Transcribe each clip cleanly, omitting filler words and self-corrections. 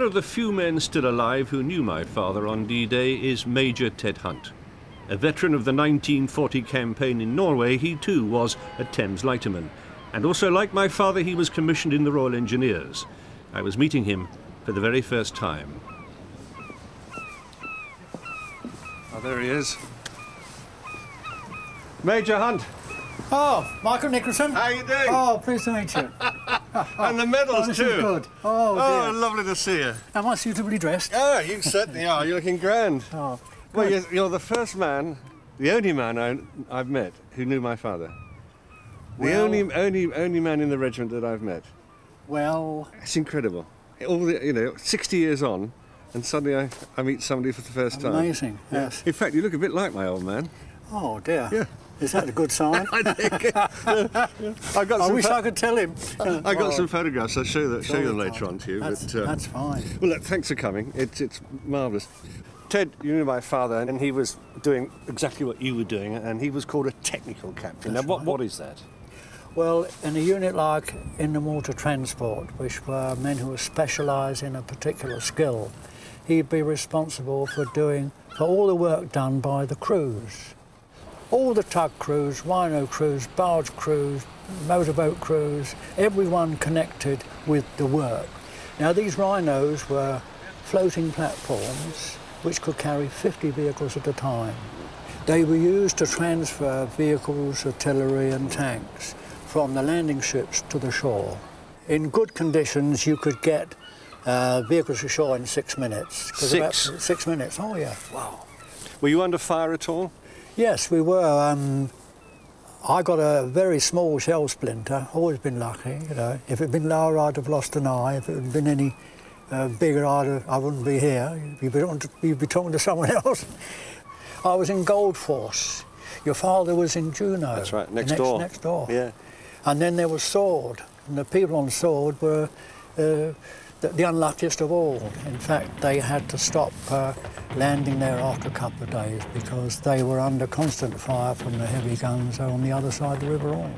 One of the few men still alive who knew my father on D-Day is Major Ted Hunt. A veteran of the 1940 campaign in Norway, he too was a Thames lighterman. And also, like my father, he was commissioned in the Royal Engineers. I was meeting him for the very first time. Oh, there he is. Major Hunt. Oh, Michael Nicholson. How you doing? Oh, pleased to meet you. And the medals this too. Is good. Oh, dear. Oh, lovely to see you. Am I suitably dressed? Oh, you certainly are. You're looking grand. Oh, well, you're the first man, the only man I've met who knew my father. The only man in the regiment that I've met. Well, it's incredible. All the, 60 years on, and suddenly I meet somebody for the first time. Amazing. Yes. In fact, you look a bit like my old man. Oh dear. Yeah. Is that a good sign? I think. I wish I could tell him. I got some photographs. I'll show them later on to you. That's fine. Well, look, thanks for coming. It's marvellous. Ted, you knew my father, and he was doing exactly what you were doing, and he was called a technical captain. That's now, right. what is that? Well, in a unit like in the water transport, which were men who were specialised in a particular skill, he'd be responsible for all the work done by the crews. All the tug crews, rhino crews, barge crews, motorboat crews, everyone connected with the work. Now, these rhinos were floating platforms which could carry 50 vehicles at a time. They were used to transfer vehicles, artillery and tanks from the landing ships to the shore. In good conditions, you could get vehicles ashore in 6 minutes. 6 minutes, oh yeah. Wow. Were you under fire at all? Yes, we were. I got a very small shell splinter, always been lucky, you know. If it had been lower, I'd have lost an eye. If it had been any bigger, I wouldn't be here. You'd be talking to someone else. I was in Goldforce. Your father was in Juneau. That's right, next door. Next door. Yeah. And then there was Sword, and the people on Sword were the unluckiest of all. In fact, they had to stop landing there after a couple of days because they were under constant fire from the heavy guns on the other side of the River Orme.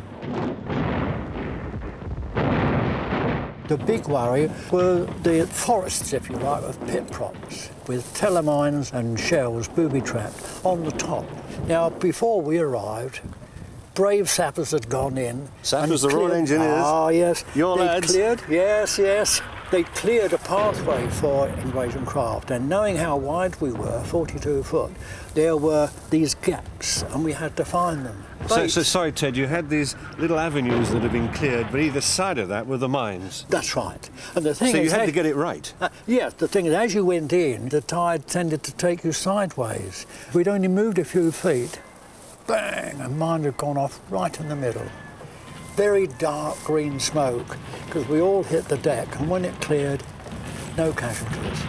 The big worry were the forests, if you like, of pit props, with telemines and shells booby-trapped on the top. Now, before we arrived, brave sappers had gone in. Sappers, the Royal Engineers? Ah, yes. Your lads? Cleared, yes. They cleared a pathway for invasion craft, and knowing how wide we were, 42 foot, there were these gaps, and we had to find them. So sorry, Ted, you had these little avenues that had been cleared, but either side of that were the mines. That's right. And the thing so is, you had to get it right? Yes, the thing is, as you went in, the tide tended to take you sideways. We'd only moved a few feet, bang, and mine had gone off right in the middle. Very dark green smoke, because we all hit the deck, and when it cleared, no casualties.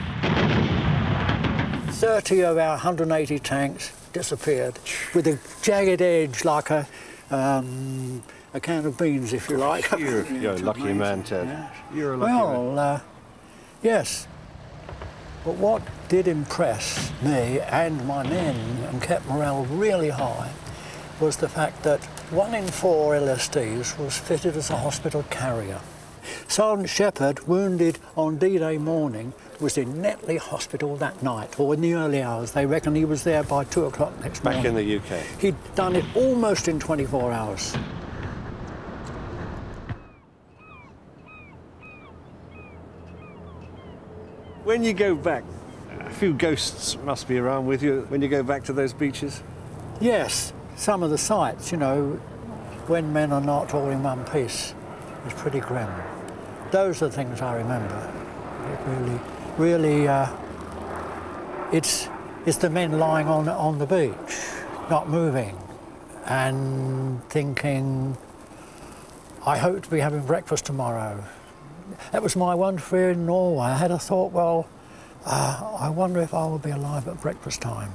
30 of our 180 tanks disappeared, with a jagged edge like a can of beans, if you like. You're a lucky man, Ted. Yes. You're a lucky man. Well, yes. But what did impress me and my men and kept morale really high was the fact that 1 in 4 LSDs was fitted as a hospital carrier. Sergeant Shepherd, wounded on D-Day morning, was in Netley Hospital that night, or in the early hours. They reckon he was there by 2 o'clock next morning. Back in the UK. He'd done it almost in 24 hours. When you go back, a few ghosts must be around with you when you go back to those beaches? Yes, some of the sights, you know, when men are not all in one piece, is pretty grim. Those are the things I remember. It really, it's the men lying on the beach, not moving, and thinking, I hope to be having breakfast tomorrow. That was my one fear in Norway. I had a thought, well, I wonder if I will be alive at breakfast time.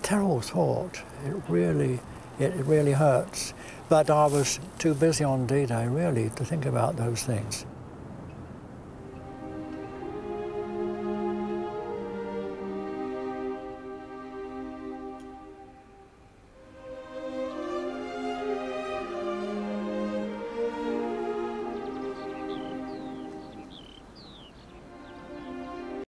Terrible thought. It really hurts. But I was too busy on D-Day, really, to think about those things.